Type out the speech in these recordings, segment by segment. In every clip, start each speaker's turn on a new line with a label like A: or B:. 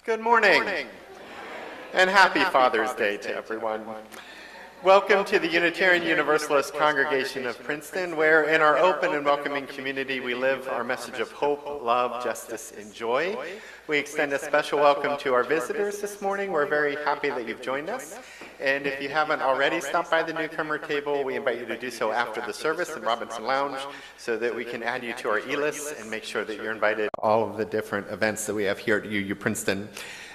A: Good morning, and happy Father's Day to everyone. Welcome to the Unitarian Universalist congregation of Princeton, where in our open and welcoming community we live our message of hope, love, justice, and joy. We extend a special welcome to our visitors this morning. We're very happy that you've joined us. And if you haven't already stopped by the newcomer table, we invite you to do so after the service in Robinson Lounge so that we can add you to our e-list and make sure that you're invited to all of the different events that we have here at UU Princeton.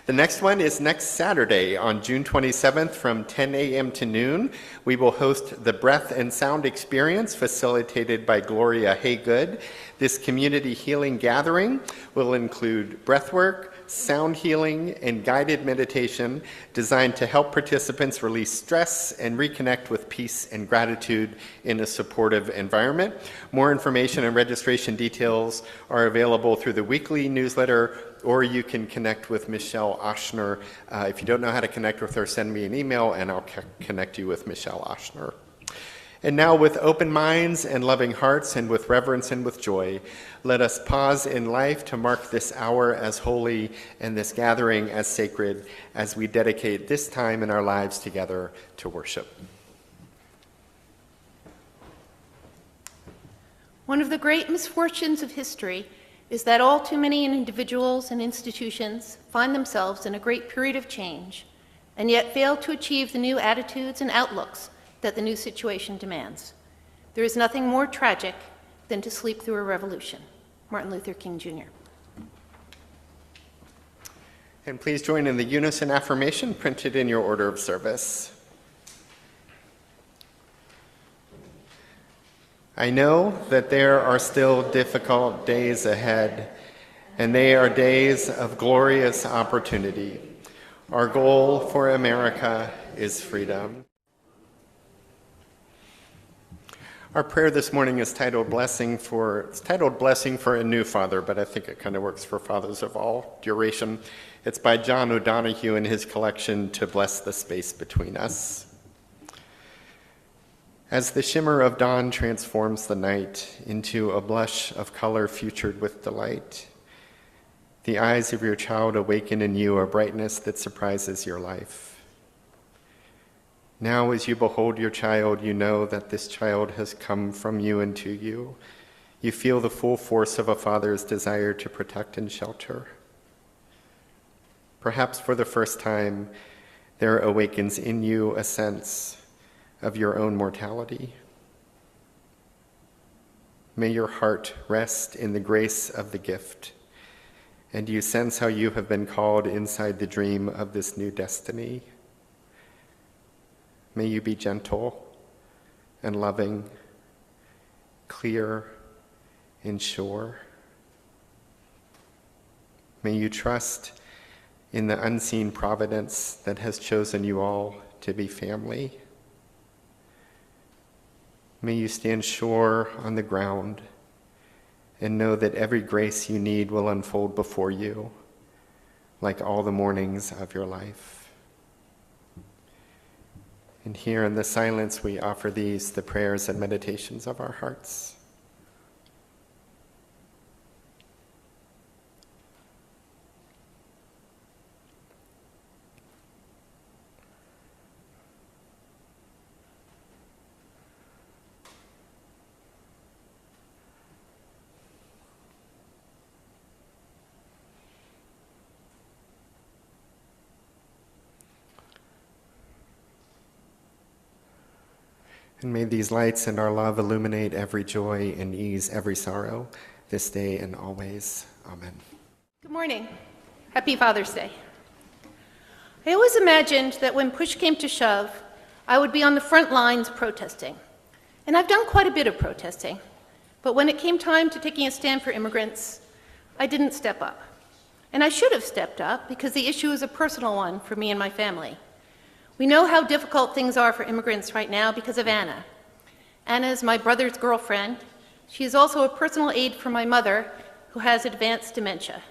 A: The next one is next Saturday on June 27th from 10 a.m. to noon. We will host the Breath and Sound Experience facilitated by Gloria Haygood. This community healing gathering will include breathwork, sound healing, and guided meditation designed to help participants release stress and reconnect with peace and gratitude in a supportive environment. More information and registration details are available through the weekly newsletter, or you can connect with Michelle Oshner. If you don't know how to connect with her, send me an email and I'll connect you with Michelle Oshner. And now, with open minds and loving hearts and with reverence and with joy, let us pause in life to mark this hour as holy and this gathering as sacred as we dedicate this time in our lives together to worship.
B: One of the great misfortunes of history is that all too many individuals and institutions find themselves in a great period of change and yet fail to achieve the new attitudes and outlooks that the new situation demands. There is nothing more tragic than to sleep through a revolution. Martin Luther King, Jr.
A: And please join in the unison affirmation printed in your order of service. I know that there are still difficult days ahead, and they are days of glorious opportunity. Our goal for America is freedom. Our prayer this morning is titled Blessing for a New Father, but I think it kind of works for fathers of all duration. It's by John O'Donohue in his collection, To Bless the Space Between Us. As the shimmer of dawn transforms the night into a blush of color futured with delight, the eyes of your child awaken in you a brightness that surprises your life. Now, as you behold your child, you know that this child has come from you and to you. You feel the full force of a father's desire to protect and shelter. Perhaps for the first time, there awakens in you a sense of your own mortality. May your heart rest in the grace of the gift, and you sense how you have been called inside the dream of this new destiny. May you be gentle and loving, clear and sure. May you trust in the unseen providence that has chosen you all to be family. May you stand sure on the ground and know that every grace you need will unfold before you, like all the mornings of your life. And here in the silence, we offer these, the prayers and meditations of our hearts. And may these lights and our love illuminate every joy and ease every sorrow, this day and always. Amen.
B: Good morning. Happy Father's Day. I always imagined that when push came to shove, I would be on the front lines protesting. And I've done quite a bit of protesting. But when it came time to taking a stand for immigrants, I didn't step up. And I should have stepped up because the issue is a personal one for me and my family. We know how difficult things are for immigrants right now because of Anna. Anna is my brother's girlfriend. She is also a personal aide for my mother, who has advanced dementia.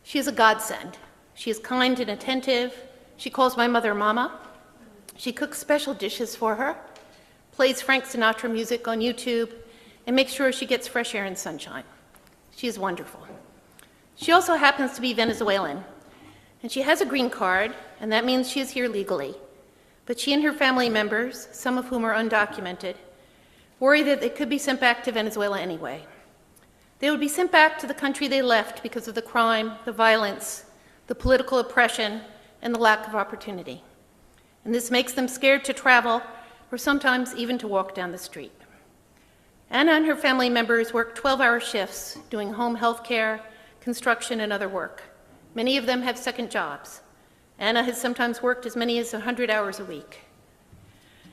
B: She is a godsend. She is kind and attentive. She calls my mother Mama. She cooks special dishes for her, plays Frank Sinatra music on YouTube, and makes sure she gets fresh air and sunshine. She is wonderful. She also happens to be Venezuelan, And she has a green card, and that means she is here legally. But she and her family members, some of whom are undocumented, worry that they could be sent back to Venezuela anyway. They would be sent back to the country they left because of the crime, the violence, the political oppression, and the lack of opportunity. And this makes them scared to travel, or sometimes even to walk down the street. Anna and her family members work 12-hour shifts, doing home health care, construction, and other work. Many of them have second jobs. Anna has sometimes worked as many as 100 hours a week.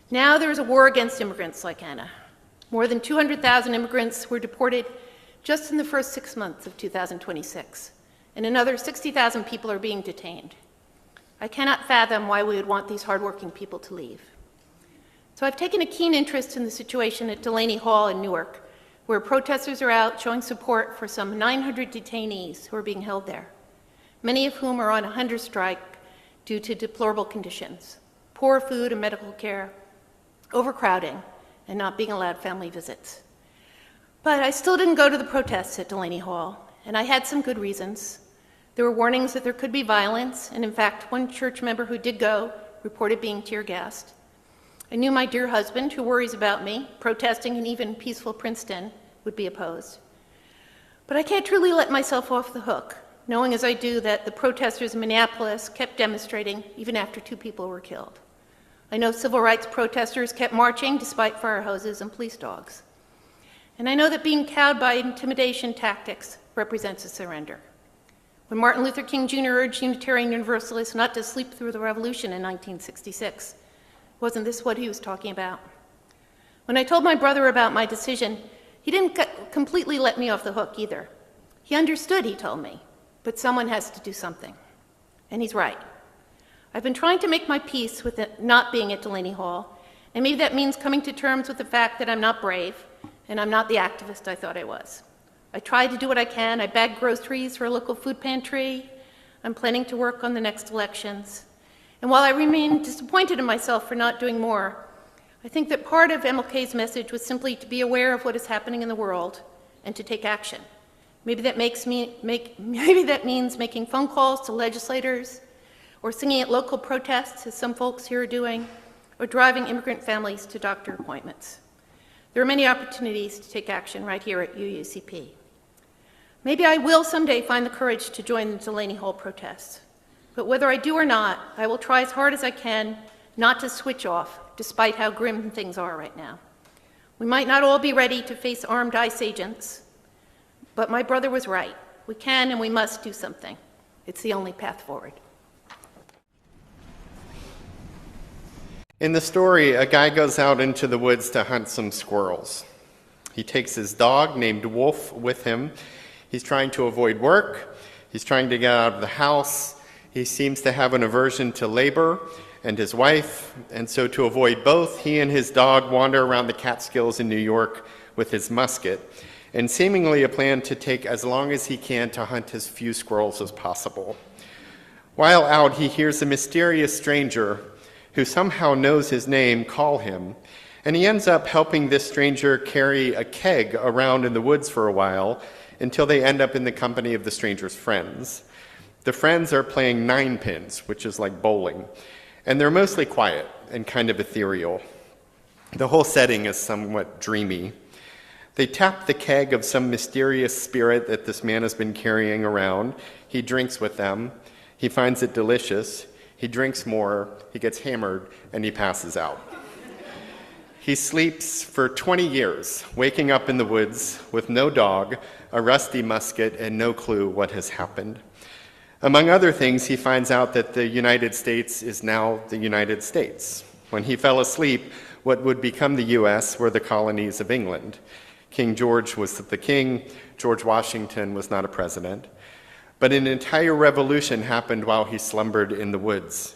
B: Now there is a war against immigrants like Anna. More than 200,000 immigrants were deported just in the first 6 months of 2026, and another 60,000 people are being detained. I cannot fathom why we would want these hardworking people to leave. So I've taken a keen interest in the situation at Delaney Hall in Newark, where protesters are out showing support for some 900 detainees who are being held there, many of whom are on a hunger strike due to deplorable conditions, poor food and medical care, overcrowding, and not being allowed family visits. But I still didn't go to the protests at Delaney Hall, and I had some good reasons. There were warnings that there could be violence, and in fact, one church member who did go reported being tear-gassed. I knew my dear husband, who worries about me, protesting in even peaceful Princeton, would be opposed. But I can't truly let myself off the hook, knowing as I do that the protesters in Minneapolis kept demonstrating even after 2 people were killed. I know civil rights protesters kept marching despite fire hoses and police dogs. And I know that being cowed by intimidation tactics represents a surrender. When Martin Luther King Jr. urged Unitarian Universalists not to sleep through the revolution in 1966, wasn't this what he was talking about? When I told my brother about my decision, he didn't completely let me off the hook either. He understood, he told me, but someone has to do something. And he's right. I've been trying to make my peace with it not being at Delaney Hall, and maybe that means coming to terms with the fact that I'm not brave, and I'm not the activist I thought I was. I tried to do what I can. I bagged groceries for a local food pantry. I'm planning to work on the next elections. And while I remain disappointed in myself for not doing more, I think that part of MLK's message was simply to be aware of what is happening in the world and to take action. Maybe that means making phone calls to legislators, or singing at local protests, as some folks here are doing, or driving immigrant families to doctor appointments. There are many opportunities to take action right here at UUCP. Maybe I will someday find the courage to join the Delaney Hall protests. But whether I do or not, I will try as hard as I can not to switch off, despite how grim things are right now. We might not all be ready to face armed ICE agents, but my brother was right. We can and we must do something. It's the only path forward.
A: In the story, a guy goes out into the woods to hunt some squirrels. He takes his dog named Wolf with him. He's trying to avoid work. He's trying to get out of the house. He seems to have an aversion to labor and his wife, and so to avoid both, he and his dog wander around the Catskills in New York with his musket, and seemingly a plan to take as long as he can to hunt as few squirrels as possible. While out, he hears a mysterious stranger who somehow knows his name call him, and he ends up helping this stranger carry a keg around in the woods for a while until they end up in the company of the stranger's friends. The friends are playing 9-pins, which is like bowling, and they're mostly quiet and kind of ethereal. The whole setting is somewhat dreamy. They tap the keg of some mysterious spirit that this man has been carrying around. He drinks with them. He finds it delicious. He drinks more, he gets hammered, and he passes out. He sleeps for 20 years, waking up in the woods with no dog, a rusty musket, and no clue what has happened. Among other things, he finds out that the United States is now the United States. When he fell asleep, what would become the U.S. were the colonies of England. King George was the king. George Washington was not a president. But an entire revolution happened while he slumbered in the woods.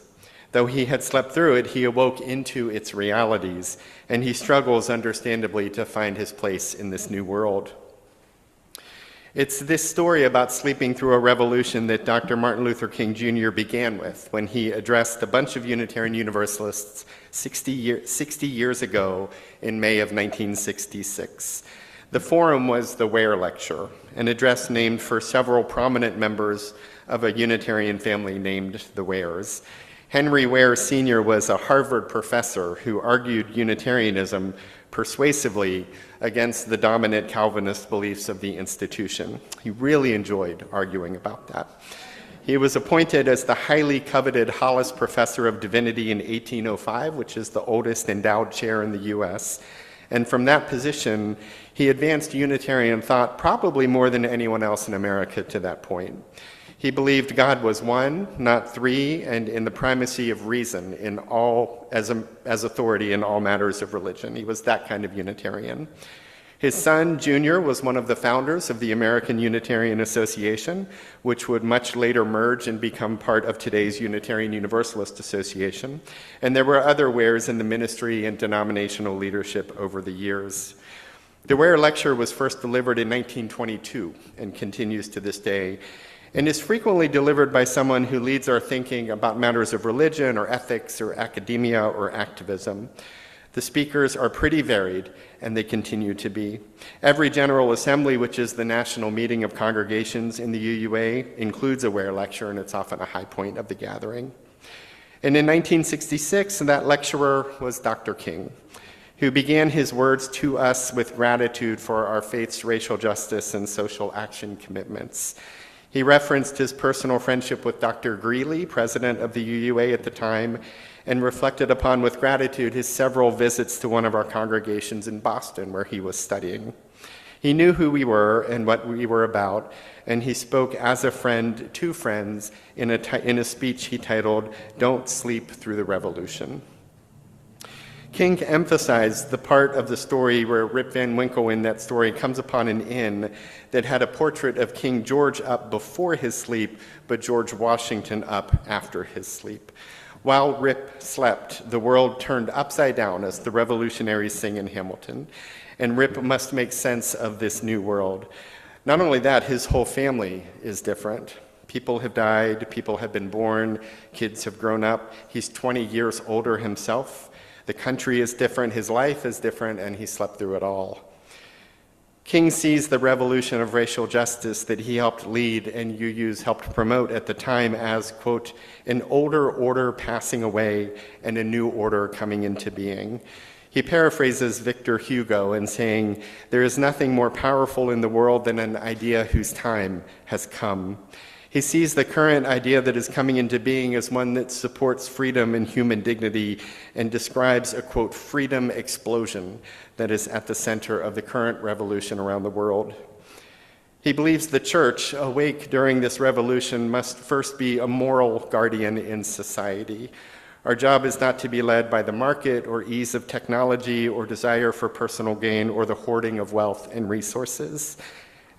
A: Though he had slept through it, he awoke into its realities, and he struggles, understandably, to find his place in this new world. It's this story about sleeping through a revolution that Dr. Martin Luther King Jr. began with when he addressed a bunch of Unitarian Universalists 60 years ago in May of 1966. The forum was the Ware Lecture, an address named for several prominent members of a Unitarian family named the Wares. Henry Ware Sr. was a Harvard professor who argued Unitarianism persuasively against the dominant Calvinist beliefs of the institution. He really enjoyed arguing about that. He was appointed as the highly coveted Hollis Professor of Divinity in 1805, which is the oldest endowed chair in the U.S., and from that position, he advanced Unitarian thought probably more than anyone else in America to that point. He believed God was one, not three, and in the primacy of reason in all as authority in all matters of religion. He was that kind of Unitarian. His son, Junior, was one of the founders of the American Unitarian Association, which would much later merge and become part of today's Unitarian Universalist Association. And there were other Wares in the ministry and denominational leadership over the years. The Ware Lecture was first delivered in 1922 and continues to this day, and is frequently delivered by someone who leads our thinking about matters of religion or ethics or academia or activism. The speakers are pretty varied, and they continue to be. Every General Assembly, which is the national meeting of congregations in the UUA, includes a Ware Lecture, and it's often a high point of the gathering. And in 1966, that lecturer was Dr. King, who began his words to us with gratitude for our faith's racial justice and social action commitments. He referenced his personal friendship with Dr. Greeley, president of the UUA at the time, and reflected upon with gratitude his several visits to one of our congregations in Boston where he was studying. He knew who we were and what we were about, and he spoke as a friend to friends in a speech he titled, "Don't Sleep Through the Revolution." King emphasized the part of the story where Rip Van Winkle in that story comes upon an inn that had a portrait of King George up before his sleep, but George Washington up after his sleep. While Rip slept, the world turned upside down, as the revolutionaries sing in Hamilton, and Rip must make sense of this new world. Not only that, his whole family is different. People have died, people have been born, kids have grown up. He's 20 years older himself. The country is different, his life is different, and he slept through it all. King sees the revolution of racial justice that he helped lead and UUs helped promote at the time as, quote, an older order passing away and a new order coming into being. He paraphrases Victor Hugo in saying, "There is nothing more powerful in the world than an idea whose time has come." He sees the current idea that is coming into being as one that supports freedom and human dignity and describes a, quote, freedom explosion that is at the center of the current revolution around the world. He believes the church, awake during this revolution, must first be a moral guardian in society. Our job is not to be led by the market or ease of technology or desire for personal gain or the hoarding of wealth and resources.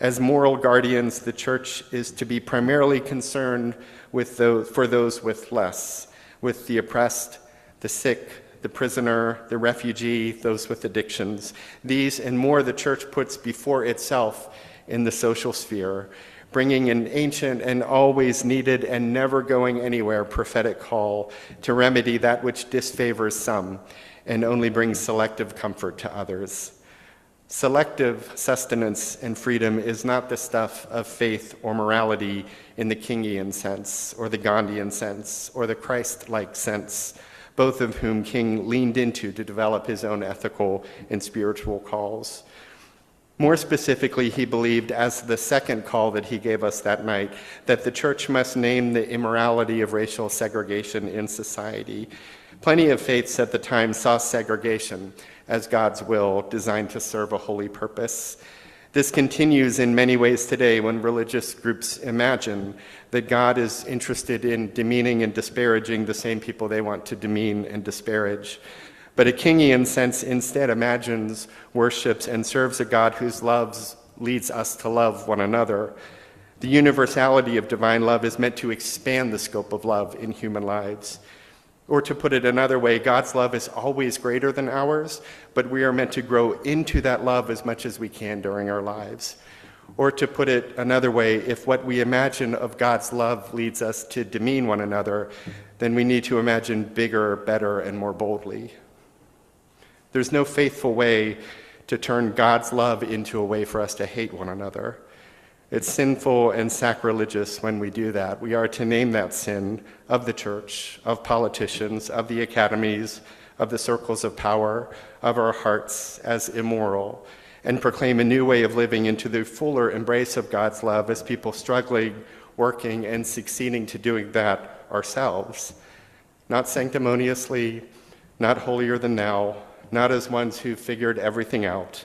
A: As moral guardians, the church is to be primarily concerned with for those with less, with the oppressed, the sick, the prisoner, the refugee, those with addictions. These and more the church puts before itself in the social sphere, bringing an ancient and always needed and never going anywhere prophetic call to remedy that which disfavors some and only brings selective comfort to others. Selective sustenance and freedom is not the stuff of faith or morality in the Kingian sense, or the Gandhian sense, or the Christ-like sense, both of whom King leaned into to develop his own ethical and spiritual calls. More specifically, he believed, as the second call that he gave us that night, that the church must name the immorality of racial segregation in society. Plenty of faiths at the time saw segregation as God's will, designed to serve a holy purpose. This continues in many ways today when religious groups imagine that God is interested in demeaning and disparaging the same people they want to demean and disparage. But a Kingian sense instead imagines, worships, and serves a God whose love leads us to love one another. The universality of divine love is meant to expand the scope of love in human lives. Or to put it another way, God's love is always greater than ours, but we are meant to grow into that love as much as we can during our lives. Or to put it another way, if what we imagine of God's love leads us to demean one another, then we need to imagine bigger, better, and more boldly. There's no faithful way to turn God's love into a way for us to hate one another. It's sinful and sacrilegious when we do that. We are to name that sin of the church, of politicians, of the academies, of the circles of power, of our hearts as immoral, and proclaim a new way of living into the fuller embrace of God's love as people struggling, working, and succeeding to doing that ourselves. Not sanctimoniously, not holier than thou, not as ones who figured everything out.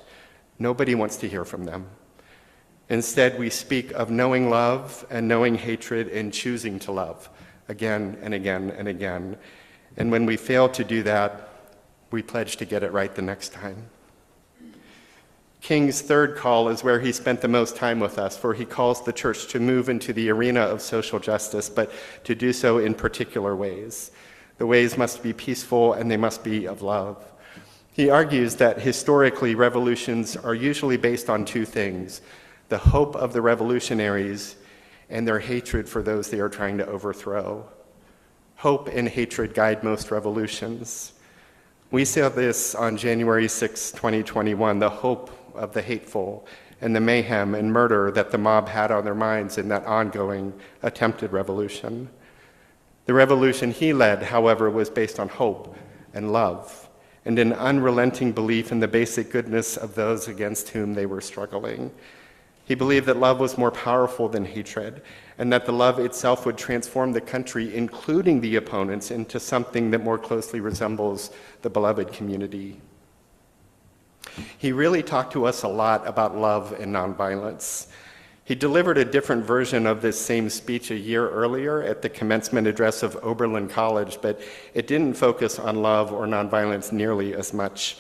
A: Nobody wants to hear from them. Instead, we speak of knowing love and knowing hatred and choosing to love again and again and again. And when we fail to do that, we pledge to get it right the next time. King's third call is where he spent the most time with us, for he calls the church to move into the arena of social justice, but to do so in particular ways. The ways must be peaceful and they must be of love. He argues that historically revolutions are usually based on two things: the hope of the revolutionaries and their hatred for those they are trying to overthrow. Hope and hatred guide most revolutions. We saw this on January 6, 2021, the hope of the hateful and the mayhem and murder that the mob had on their minds in that ongoing attempted revolution. The revolution he led, however, was based on hope and love and an unrelenting belief in the basic goodness of those against whom they were struggling. He believed that love was more powerful than hatred, and that the love itself would transform the country, including the opponents, into something that more closely resembles the beloved community. He really talked to us a lot about love and nonviolence. He delivered a different version of this same speech a year earlier at the commencement address of Oberlin College, but it didn't focus on love or nonviolence nearly as much.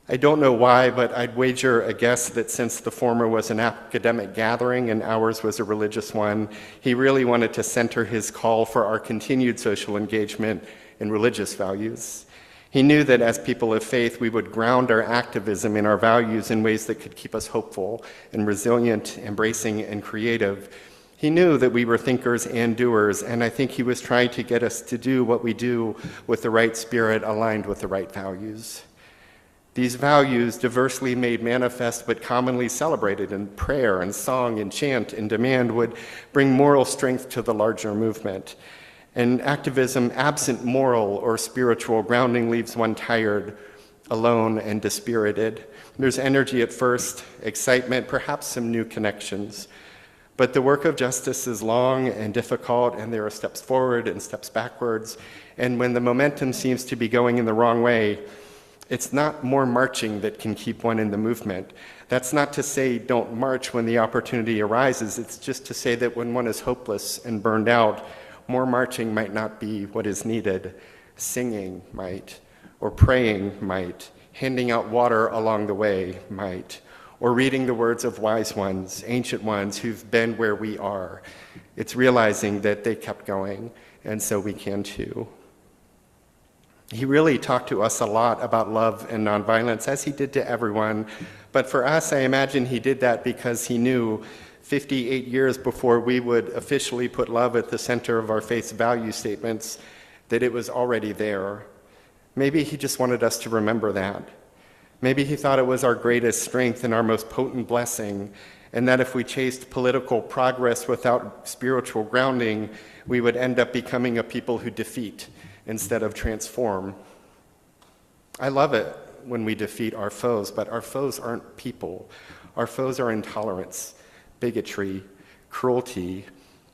A: I don't know why, but I'd wager a guess that since the former was an academic gathering and ours was a religious one, he really wanted to center his call for our continued social engagement in religious values. He knew that as people of faith, we would ground our activism in our values in ways that could keep us hopeful and resilient, embracing, and creative. He knew that we were thinkers and doers, and I think he was trying to get us to do what we do with the right spirit aligned with the right values. These values, diversely made manifest but commonly celebrated in prayer and song and chant and demand, would bring moral strength to the larger movement. And activism absent moral or spiritual grounding leaves one tired, alone, and dispirited. There's energy at first, excitement, perhaps some new connections. But the work of justice is long and difficult, and there are steps forward and steps backwards. And when the momentum seems to be going in the wrong way, it's not more marching that can keep one in the movement. That's not to say don't march when the opportunity arises. It's just to say that when one is hopeless and burned out, more marching might not be what is needed. Singing might, or praying might, handing out water along the way might, or reading the words of wise ones, ancient ones who've been where we are. It's realizing that they kept going, and so we can too. He really talked to us a lot about love and nonviolence, as he did to everyone. But for us, I imagine he did that because he knew 58 years before we would officially put love at the center of our faith's value statements, that it was already there. Maybe he just wanted us to remember that. Maybe he thought it was our greatest strength and our most potent blessing, and that if we chased political progress without spiritual grounding, we would end up becoming a people who defeat instead of transform. I love it when we defeat our foes, but our foes aren't people. Our foes are intolerance, bigotry, cruelty.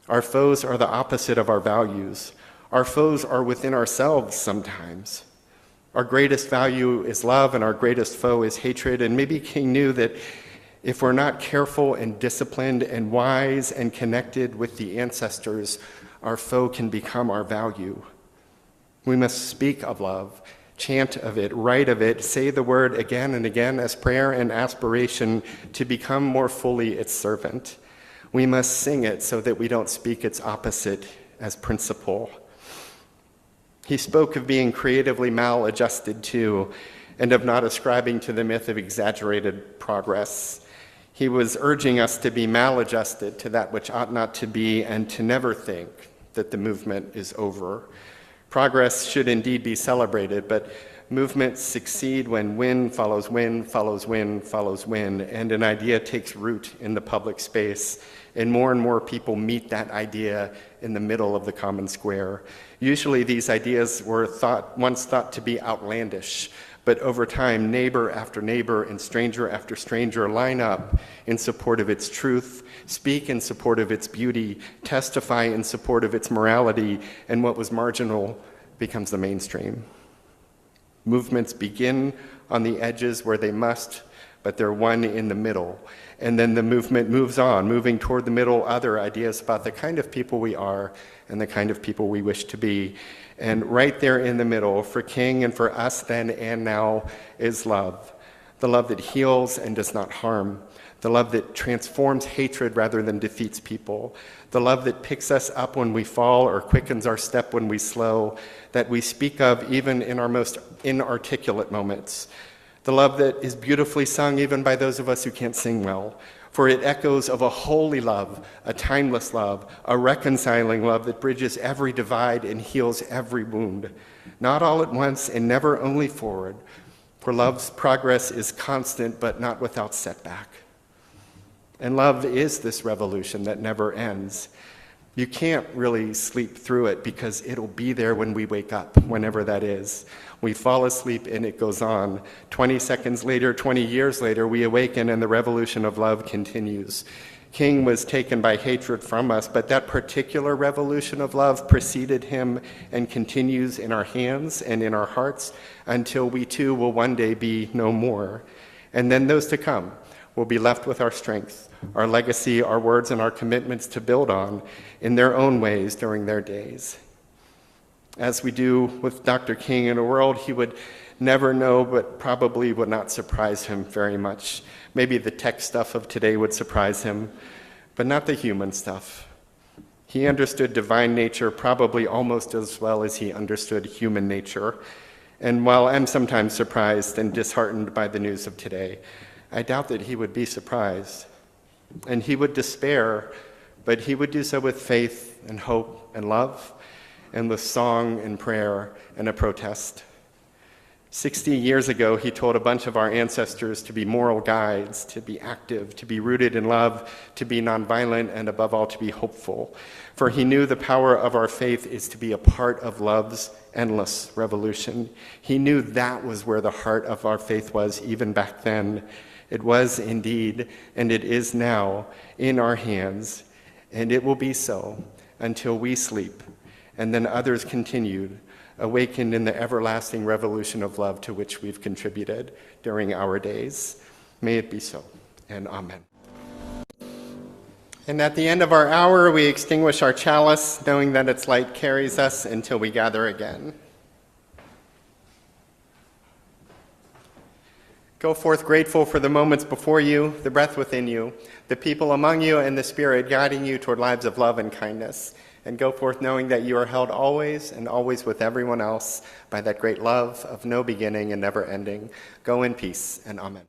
A: Our foes are the opposite of our values. Our foes are within ourselves sometimes. Our greatest value is love, and our greatest foe is hatred. And maybe King knew that if we're not careful and disciplined and wise and connected with the ancestors, our foe can become our value. We must speak of love, chant of it, write of it, say the word again and again as prayer and aspiration to become more fully its servant. We must sing it so that we don't speak its opposite as principle. He spoke of being creatively maladjusted too, and of not ascribing to the myth of exaggerated progress. He was urging us to be maladjusted to that which ought not to be, and to never think that the movement is over. Progress should indeed be celebrated, but Movements succeed when win follows win follows win follows win, and an idea takes root in the public space, and more people meet that idea in the middle of the common square. Usually these ideas were once thought to be outlandish, but over time, neighbor after neighbor and stranger after stranger line up in support of its truth, speak in support of its beauty, testify in support of its morality, and what was marginal becomes the mainstream. Movements begin on the edges where they must, but they're one in the middle. And then the movement moves on, moving toward the middle, other ideas about the kind of people we are and the kind of people we wish to be. And right there in the middle, for King and for us then and now, is love. The love that heals and does not harm. The love that transforms hatred rather than defeats people. The love that picks us up when we fall or quickens our step when we slow, that we speak of even in our most inarticulate moments. The love that is beautifully sung even by those of us who can't sing well, for it echoes of a holy love, a timeless love, a reconciling love that bridges every divide and heals every wound, not all at once and never only forward, for love's progress is constant but not without setback. And love is this revolution that never ends. You can't really sleep through it because it'll be there when we wake up, whenever that is. We fall asleep and it goes on. 20 seconds later, 20 years later, we awaken and the revolution of love continues. King was taken by hatred from us, but that particular revolution of love preceded him and continues in our hands and in our hearts until we too will one day be no more. And then those to come will be left with our strength, our legacy, our words, and our commitments to build on in their own ways during their days. As we do with Dr. King in a world he would never know, but probably would not surprise him very much. Maybe the tech stuff of today would surprise him, but not the human stuff. He understood divine nature probably almost as well as he understood human nature. And while I'm sometimes surprised and disheartened by the news of today, I doubt that he would be surprised. And he would despair, but he would do so with faith and hope and love, and with song and prayer and a protest. 60 years ago, he told a bunch of our ancestors to be moral guides, to be active, to be rooted in love, to be nonviolent, and above all, to be hopeful. For he knew the power of our faith is to be a part of love's endless revolution. He knew that was where the heart of our faith was even back then. It was indeed, and it is now, in our hands, and it will be so until we sleep, and then others continued, awakened in the everlasting revolution of love to which we've contributed during our days. May it be so, and amen. And at the end of our hour, we extinguish our chalice, knowing that its light carries us until we gather again. Go forth grateful for the moments before you, the breath within you, the people among you, and the Spirit guiding you toward lives of love and kindness. And go forth knowing that you are held always and always with everyone else by that great love of no beginning and never ending. Go in peace, and amen.